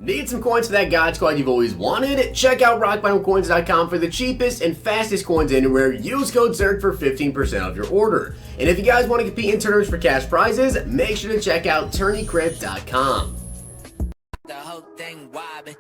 Need some coins for that God Squad you've always wanted? Check out rockbottomcoins.com for the cheapest and fastest coins anywhere. Use code ZERK for 15% off your order. And if you guys want to compete in tournaments for cash prizes, make sure to check out tourneycrypt.com. The whole thing wobbin'.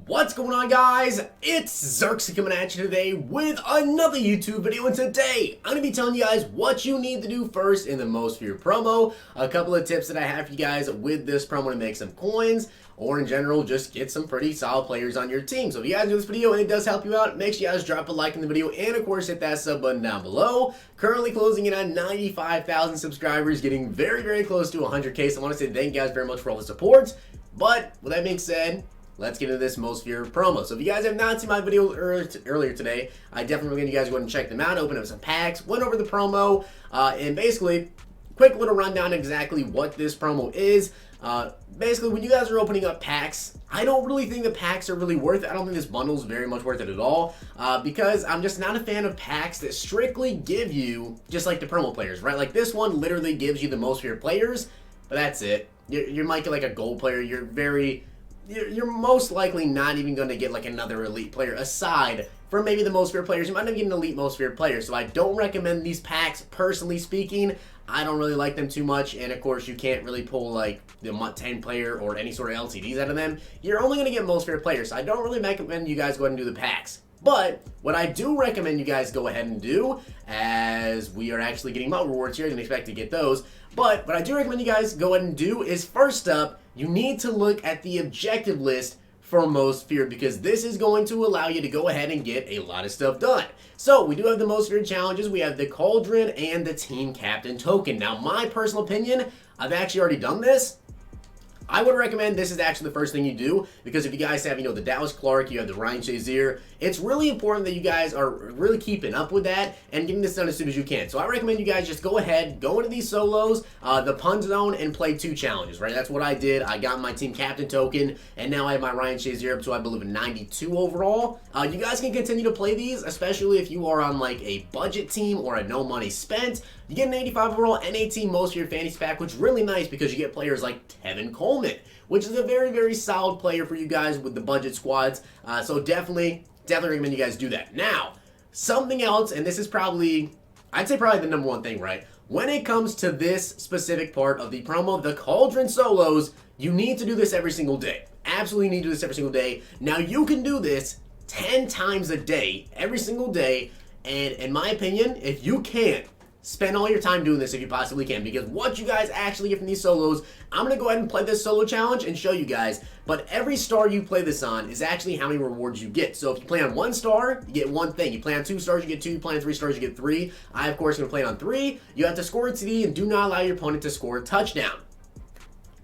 What's going on, guys? It's Zirksee coming at you today with another YouTube video, and today I'm going to be telling you guys what you need to do first in the most for your promo, a couple of tips that I have for you guys with this promo to make some coins, or in general, just get some pretty solid players on your team. So if you guys do this video and it does help you out, make sure you guys drop a like in the video, and of course hit that sub button down below. Currently closing in on 95,000 subscribers, getting very, very close to 100K, so I want to say thank you guys very much for all the support. But with that being said, let's get into this most fear promo. So if you guys have not seen my video earlier today, I definitely recommend you guys go ahead and check them out, open up some packs, went over the promo, and basically, quick little rundown exactly what this promo is. Basically, when you guys are opening up packs, I don't really think the packs are really worth it. I don't think this bundle is very much worth it at all, because I'm just not a fan of packs that strictly give you, just like the promo players, right? Like this one literally gives you the most fear players, but that's it. You might get like a gold player, you're most likely not even going to get like another elite player aside from maybe the most feared players. You might not get an elite most feared player, so I don't recommend these packs. Personally speaking, I don't really like them too much, and of course you can't really pull like the 10 player or any sort of LCDs out of them. You're only going to get most feared players, so I don't really recommend you guys go ahead and do the packs. But what I do recommend you guys go ahead and do, as we are actually getting mod rewards here, I didn't expect to get those, but what I do recommend you guys go ahead and do is, first up, you need to look at the objective list for most feared, because this is going to allow you to go ahead and get a lot of stuff done. So we do have the most feared challenges. We have the Cauldron and the Team Captain token. Now, my personal opinion, I've actually already done this. I would recommend this is actually the first thing you do, because if you guys have, the Dallas Clark, you have the Ryan Shazier, it's really important that you guys are really keeping up with that and getting this done as soon as you can. So I recommend you guys just go ahead, go into these solos, the pun zone, and play 2 challenges, right? That's what I did. I got my Team Captain token, and now I have my Ryan Shazier up to, I believe, a 92 overall. You guys can continue to play these, especially if you are on like a budget team or a no money spent. You get an 85 overall and 18 most of your fantasy pack, which is really nice because you get players like Tevin Coleman, which is a very, very solid player for you guys with the budget squads. So definitely recommend you guys do that. Now, something else, and this is probably, I'd say probably the #1 thing, right? When it comes to this specific part of the promo, the Cauldron solos, you need to do this every single day. Absolutely need to do this every single day. Now, you can do this 10 times a day, every single day, and in my opinion, if you can't, spend all your time doing this if you possibly can, because what you guys actually get from these solos, I'm going to go ahead and play this solo challenge and show you guys, but every star you play this on is actually how many rewards you get. So if you play on 1 star, you get 1 thing. You play on 2 stars, you get 2. You play on 3 stars, you get 3. I, of course, am going to play on 3. You have to score a TD and do not allow your opponent to score a touchdown.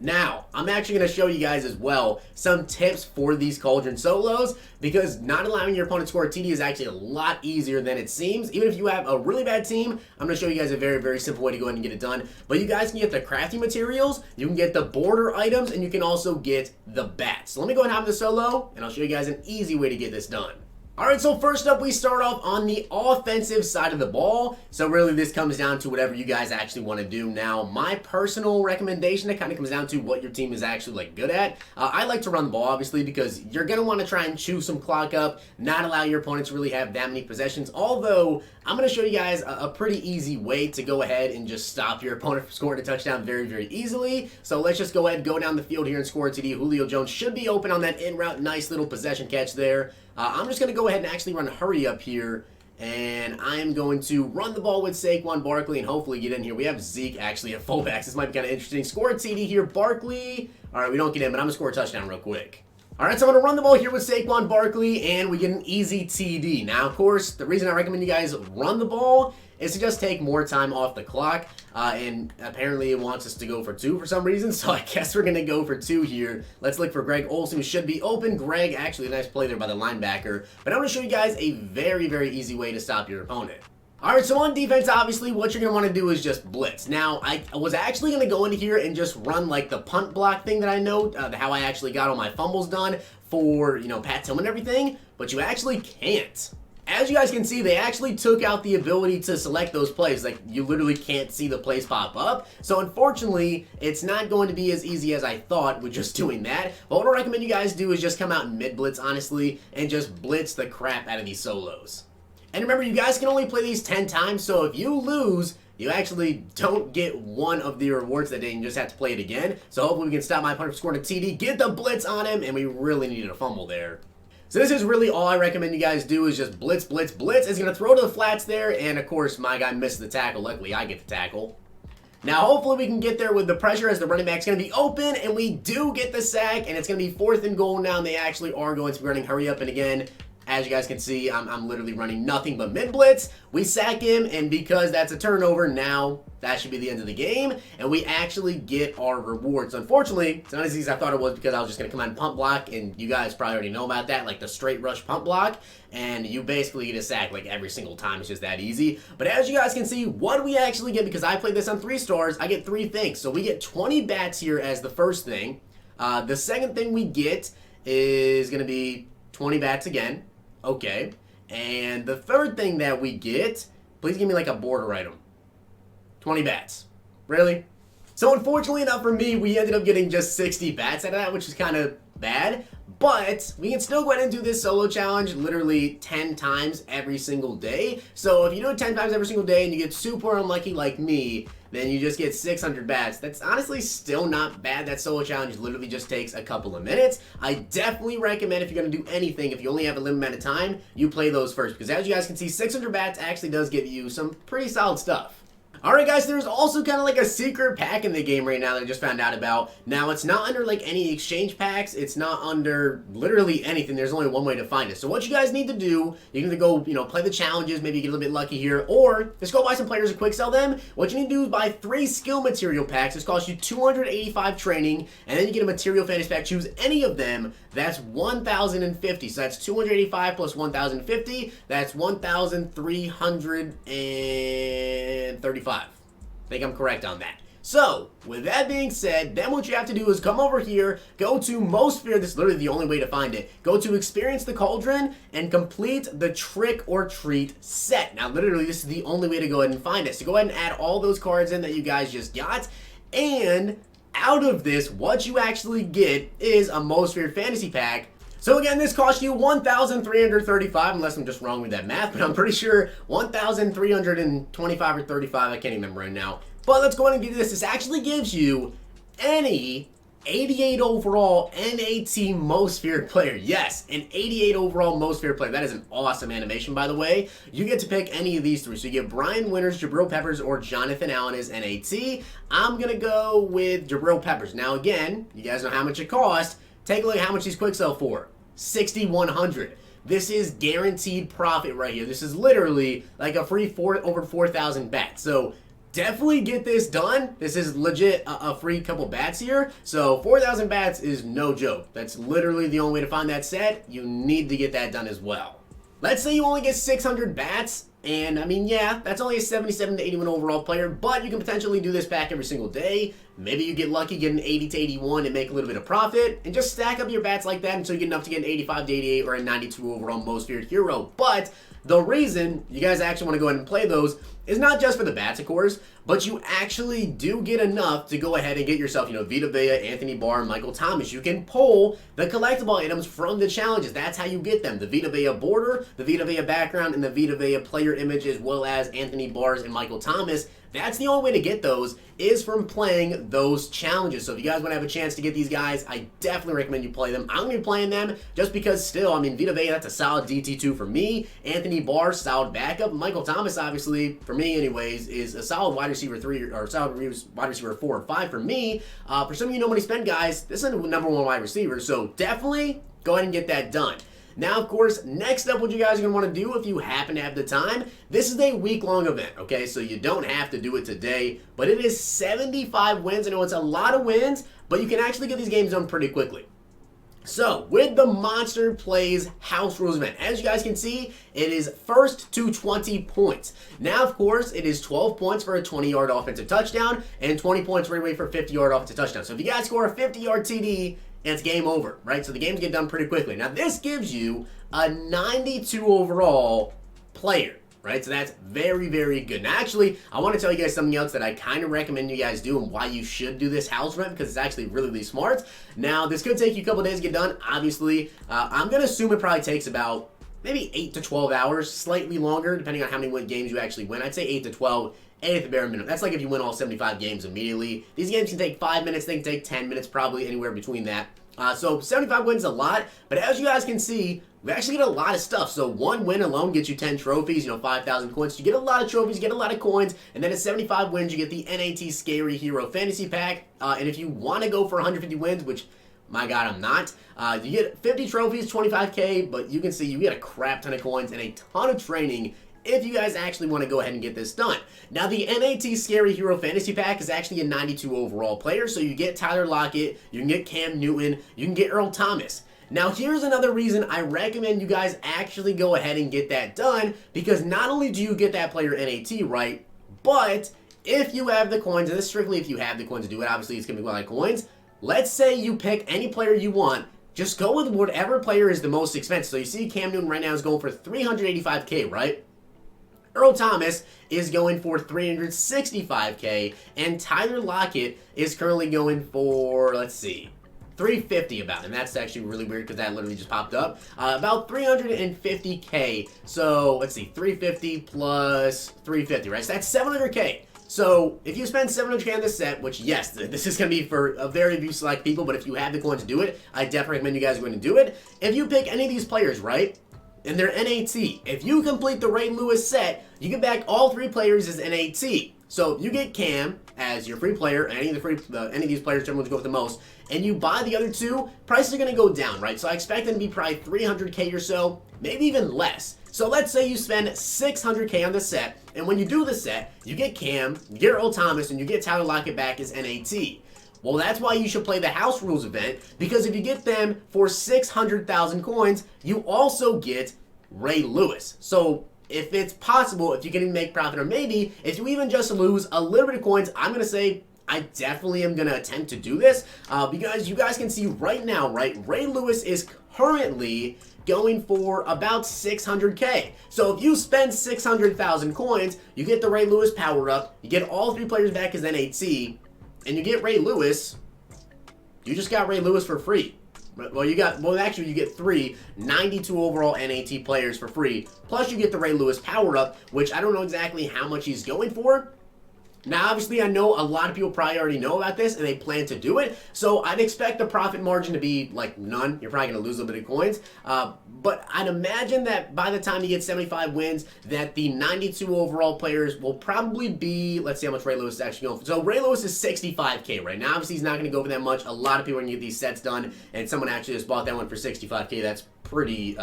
Now, I'm actually going to show you guys as well some tips for these Cauldron solos, because not allowing your opponent to score a TD is actually a lot easier than it seems. Even if you have a really bad team, I'm going to show you guys a very, very simple way to go ahead and get it done. But you guys can get the crafting materials, you can get the border items, and you can also get the bats. So let me go ahead and have the solo, and I'll show you guys an easy way to get this done. Alright, so first up, we start off on the offensive side of the ball. So really, this comes down to whatever you guys actually want to do. Now, my personal recommendation, it kind of comes down to what your team is actually like good at. I like to run the ball, obviously, because you're going to want to try and chew some clock up, not allow your opponent to really have that many possessions. Although, I'm going to show you guys a pretty easy way to go ahead and just stop your opponent from scoring a touchdown very, very easily. So let's just go ahead, go down the field here and score a TD. Julio Jones should be open on that in route. Nice little possession catch there. I'm just going to go ahead and actually run a hurry up here, and I am going to run the ball with Saquon Barkley and hopefully get in here. We have Zeke actually at fullbacks. This might be kind of interesting. Score a TD here, Barkley. All right, we don't get in, but I'm going to score a touchdown real quick. All right, so I'm going to run the ball here with Saquon Barkley, and we get an easy TD. Now, of course, the reason I recommend you guys run the ball is to just take more time off the clock, and apparently it wants us to go for 2 for some reason, so I guess we're going to go for 2 here. Let's look for Greg Olsen, who should be open. Greg, actually a nice play there by the linebacker, but I'm going to show you guys a very, very easy way to stop your opponent. Alright, so on defense, obviously, what you're going to want to do is just blitz. Now, I was actually going to go into here and just run, like, the punt block thing that I know, how I actually got all my fumbles done for, Pat Tillman and everything, but you actually can't. As you guys can see, they actually took out the ability to select those plays. Like, you literally can't see the plays pop up. So unfortunately, it's not going to be as easy as I thought with just doing that. But what I recommend you guys do is just come out in mid blitz, honestly, and just blitz the crap out of these solos. And remember, you guys can only play these 10 times, so if you lose, you actually don't get one of the rewards that day and you just have to play it again. So hopefully we can stop my opponent from scoring a TD, get the blitz on him, and we really needed a fumble there. So this is really all I recommend you guys do is just blitz, blitz, blitz. It's going to throw to the flats there, and of course my guy missed the tackle. Luckily I get the tackle. Now hopefully we can get there with the pressure as the running back's going to be open, and we do get the sack, and it's going to be 4th and goal now, and they actually are going to be running hurry up, and again, as you guys can see, I'm literally running nothing but mid-blitz. We sack him, and because that's a turnover, now that should be the end of the game, and we actually get our rewards. Unfortunately, it's not as easy as I thought it was because I was just going to come out and pump block, and you guys probably already know about that, like the straight rush pump block, and you basically get a sack like every single time. It's just that easy. But as you guys can see, what do we actually get? Because I played this on 3 stars, I get 3 things. So we get 20 bats here as the first thing. The second thing we get is going to be 20 bats again. Okay, and the third thing that we get, please give me like a border item. 20 bats. Really? So unfortunately enough for me, we ended up getting just 60 bats out of that, which is kind of bad. But we can still go ahead and do this solo challenge literally 10 times every single day. So if you do it 10 times every single day and you get super unlucky like me, then you just get 600 bats. That's honestly still not bad. That solo challenge literally just takes a couple of minutes. I definitely recommend if you're going to do anything, if you only have a limited amount of time, you play those first. Because as you guys can see, 600 bats actually does give you some pretty solid stuff. Alright guys, there's also kind of like a secret pack in the game right now that I just found out about. Now, it's not under like any exchange packs. It's not under literally anything. There's only one way to find it. So what you guys need to do, you can either go, play the challenges, maybe get a little bit lucky here, or just go buy some players and quick sell them. What you need to do is buy 3 skill material packs. This costs you 285 training, and then you get a material fantasy pack. Choose any of them. That's 1,050. So that's 285 plus 1,050. That's 1,335. I think I'm correct on that. So, with that being said, then what you have to do is come over here, go to Most Feared. This is literally the only way to find it. Go to Experience the Cauldron and complete the Trick or Treat set. Now, literally, this is the only way to go ahead and find it. So go ahead and add all those cards in that you guys just got, and out of this, what you actually get is a Most Feared Fantasy Pack. So again, this cost you 1,335, unless I'm just wrong with that math, but I'm pretty sure 1,325 or 35, I can't even remember right now. But let's go ahead and get this. This actually gives you any 88 overall NAT Most Feared player. Yes, an 88 overall Most Feared player. That is an awesome animation, by the way. You get to pick any of these 3. So you get Brian Winters, Jabril Peppers, or Jonathan Allen as NAT. I'm going to go with Jabril Peppers. Now again, you guys know how much it costs. Take a look at how much these quick sell for. 6,100. This is guaranteed profit right here. This is literally like a free over 4,000 bats. So definitely get this done. This is legit a free couple bats here. So 4,000 bats is no joke. That's literally the only way to find that set. You need to get that done as well. Let's say you only get 600 bats. And I mean, yeah, that's only a 77 to 81 overall player, but you can potentially do this pack every single day. Maybe you get lucky, get an 80 to 81 and make a little bit of profit, and just stack up your bats like that until you get enough to get an 85 to 88 or a 92 overall Most Feared hero. But the reason you guys actually want to go ahead and play those is not just for the bats, of course, but you actually do get enough to go ahead and get yourself, Vita Vea, Anthony Barr, Michael Thomas. You can pull the collectible items from the challenges. That's how you get them. The Vita Vea border, the Vita Vea background, and the Vita Vea player image, as well as Anthony Barr's and Michael Thomas. That's the only way to get those, is from playing those challenges. So if you guys want to have a chance to get these guys, I definitely recommend you play them. I'm going to be playing them just because still, I mean, Vita Vea, that's a solid DT2 for me. Anthony Barr, solid backup. Michael Thomas, obviously, for me anyways, is a solid wide receiver 3 or solid wide receiver 4 or 5 for me. For some of you know money spend guys, this is a number 1 wide receiver. So definitely go ahead and get that done. Now, of course, next up, what you guys are going to want to do if you happen to have the time, this is a week-long event, okay? So you don't have to do it today, but it is 75 wins. I know it's a lot of wins, but you can actually get these games done pretty quickly. So, with the Monster Plays House Rules event, as you guys can see, it is first to 20 points. Now, of course, it is 12 points for a 20-yard offensive touchdown and 20 points right away for a 50-yard offensive touchdown. So, if you guys score a 50-yard TD, and it's game over, right? So the games get done pretty quickly. Now, this gives you a 92 overall player, right? So that's very, very good. Now, actually, I want to tell you guys something else that I kind of recommend you guys do and why you should do this house rent, because it's actually really, really smart. Now, this could take you a couple days to get done. Obviously, I'm going to assume it probably takes about maybe 8 to 12 hours, slightly longer, depending on how many games you actually win. I'd say 8 to 12, 8 at the bare minimum. That's like if you win all 75 games immediately. These games can take 5 minutes, they can take 10 minutes, probably anywhere between that. So 75 wins a lot, but as you guys can see, we actually get a lot of stuff. So one win alone gets you 10 trophies, 5,000 coins. You get a lot of trophies, you get a lot of coins, and then at 75 wins, you get the NAT Scary Hero Fantasy Pack. And if you want to go for 150 wins, which, my God, I'm not, you get 50 trophies, 25K, but you can see you get a crap ton of coins and a ton of training if you guys actually want to go ahead and get this done. Now, the NAT Scary Hero Fantasy Pack is actually a 92 overall player, so you get Tyler Lockett, you can get Cam Newton, you can get Earl Thomas. Now, here's another reason I recommend you guys actually go ahead and get that done, because not only do you get that player NAT right, but if you have the coins, and this is strictly if you have the coins to do it, obviously it's going to be a lot of coins. Let's say you pick any player you want, just go with whatever player is the most expensive. So you see Cam Newton right now is going for 385K, right? Earl Thomas is going for 365K, and Tyler Lockett is currently going for, let's see, 350 about, and that's actually really weird because that literally just popped up. About 350K, so let's see, 350 plus 350, right? So that's 700K. So if you spend 700K on this set, which yes, this is going to be for a very few select people, but if you have the coins to do it, I definitely recommend you guys go and do it. If you pick any of these players, right, and they're NAT, if you complete the Ray Lewis set, you get back all 3 players as NAT. So if you get Cam as your free player, any of these players, whichever ones go with the most, and you buy the other 2, prices are going to go down, right? So I expect them to be probably 300K or so, maybe even less. So let's say you spend 600K on the set, and when you do the set, you get Cam, you get Earl Thomas, and you get Tyler Lockett back as NAT. Well, that's why you should play the House Rules event, because if you get them for 600,000 coins, you also get Ray Lewis. So if it's possible, if you can even make profit, or maybe if you even just lose a little bit of coins, I'm going to say I definitely am going to attempt to do this, because you guys can see right now, right, Ray Lewis is currently going for about 600K. So if you spend 600,000 coins, you get the Ray Lewis power up, you get all 3 players back as NAT, and you get Ray Lewis. You just got Ray Lewis for free. Well, actually, you get 3 92 overall NAT players for free. Plus, you get the Ray Lewis power up, which I don't know exactly how much he's going for. Now, obviously, I know a lot of people probably already know about this, and they plan to do it, so I'd expect the profit margin to be, like, none. You're probably going to lose a little bit of coins, but I'd imagine that by the time you get 75 wins, that the 92 overall players will probably be, let's see how much Ray Lewis is actually going for. So Ray Lewis is 65K right now. Obviously, he's not going to go for that much. A lot of people are going to get these sets done, and someone actually just bought that one for 65K. That's pretty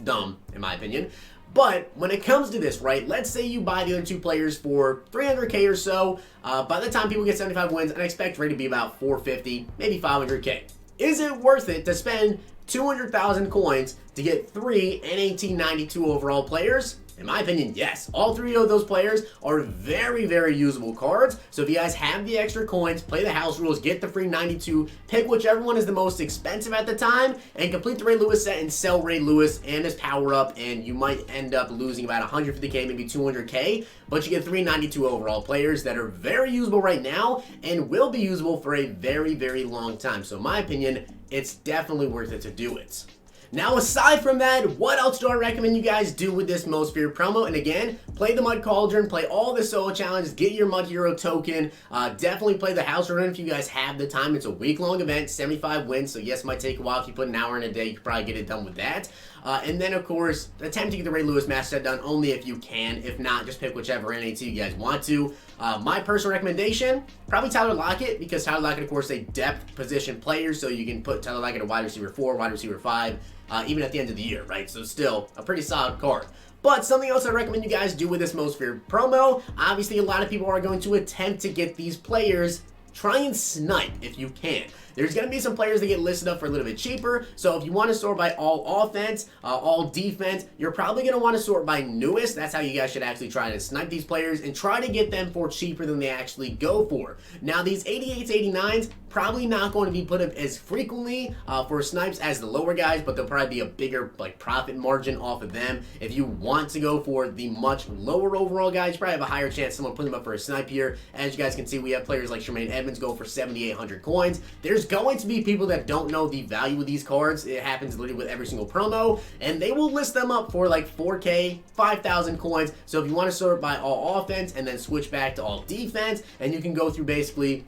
dumb, in my opinion. But when it comes to this, right, let's say you buy the other 2 players for 300K or so. By the time people get 75 wins, I expect Ray to be about 450, maybe 500K. Is it worth it to spend 200,000 coins to get 3 NAT 92 overall players? In my opinion, yes. All 3 of those players are very, very usable cards. So if you guys have the extra coins, play the house rules, get the free 92, pick whichever one is the most expensive at the time, and complete the Ray Lewis set and sell Ray Lewis and his power up, and you might end up losing about 150K, maybe 200K, but you get 3 92 overall players that are very usable right now and will be usable for a very, very long time. So in my opinion, it's definitely worth it to do it. Now, aside from that, what else do I recommend you guys do with this Most Feared promo? And again, play the Mud Cauldron, play all the solo challenges, get your Mud Hero token. Definitely play the House Run if you guys have the time. It's a week-long event, 75 wins, so yes, it might take a while. If you put an hour in a day, you could probably get it done with that. And then, of course, attempt to get the Ray Lewis master set done only if you can. If not, just pick whichever NAT you guys want to. My personal recommendation, probably Tyler Lockett, because Tyler Lockett, of course, is a depth position player, so you can put Tyler Lockett at wide receiver 4, wide receiver 5, even at the end of the year, right? So still a pretty solid card. But something else I recommend you guys do with this Most Feared promo, obviously a lot of people are going to attempt to get these players try and snipe if you can. There's going to be some players that get listed up for a little bit cheaper, so if you want to sort by all offense, all defense, you're probably going to want to sort by newest. That's how you guys should actually try to snipe these players and try to get them for cheaper than they actually go for. Now, these 88s, 89s, probably not going to be put up as frequently for snipes as the lower guys, but there'll probably be a bigger profit margin off of them. If you want to go for the much lower overall guys, you probably have a higher chance someone putting them up for a snipe here. As you guys can see, we have players like Tremaine Edmonds go for 7,800 coins. There's going to be people that don't know the value of these cards. It happens literally with every single promo, and they will list them up for like 4K, 5,000 coins. So if you want to sort by all offense and then switch back to all defense, and you can go through basically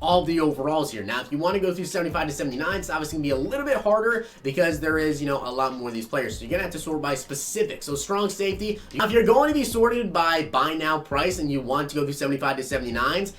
all the overalls here. Now, if you want to go through 75 to 79, it's obviously going to be a little bit harder because there is, a lot more of these players. So you're going to have to sort by specific. So strong safety. Now, if you're going to be sorted by buy now price and you want to go through 75 to 79s,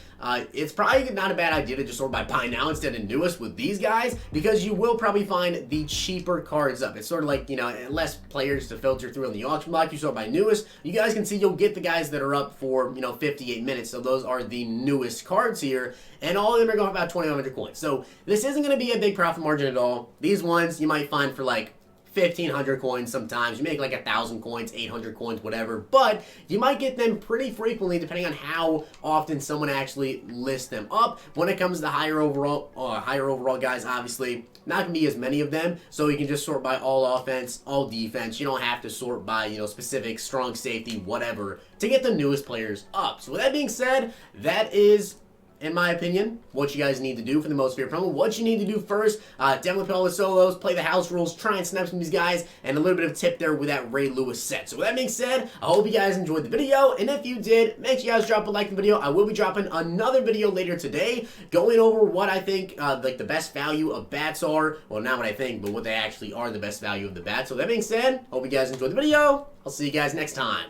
it's probably not a bad idea to just sort by buy now instead of newest with these guys, because you will probably find the cheaper cards up. It's sort of like, less players to filter through on the auction block. You sort by newest. You guys can see you'll get the guys that are up for, 58 minutes. So those are the newest cards here. And all of them are going for about 2,100 coins. So this isn't going to be a big profit margin at all. These ones you might find for like 1,500 coins sometimes. You make like 1,000 coins, 800 coins, whatever. But you might get them pretty frequently depending on how often someone actually lists them up. When it comes to higher overall guys, obviously not going to be as many of them. So you can just sort by all offense, all defense. You don't have to sort by, specific strong safety, whatever, to get the newest players up. So with that being said, that is, in my opinion, what you guys need to do for the most favorite promo. What you need to do first, definitely play all the solos, play the house rules, try and snap some of these guys, and a little bit of tip there with that Ray Lewis set. So with that being said, I hope you guys enjoyed the video, and if you did, make sure you guys drop a like on the video. I will be dropping another video later today, going over what I think the best value of bats are. Well, not what I think, but what they actually are, the best value of the bats. So with that being said, hope you guys enjoyed the video. I'll see you guys next time.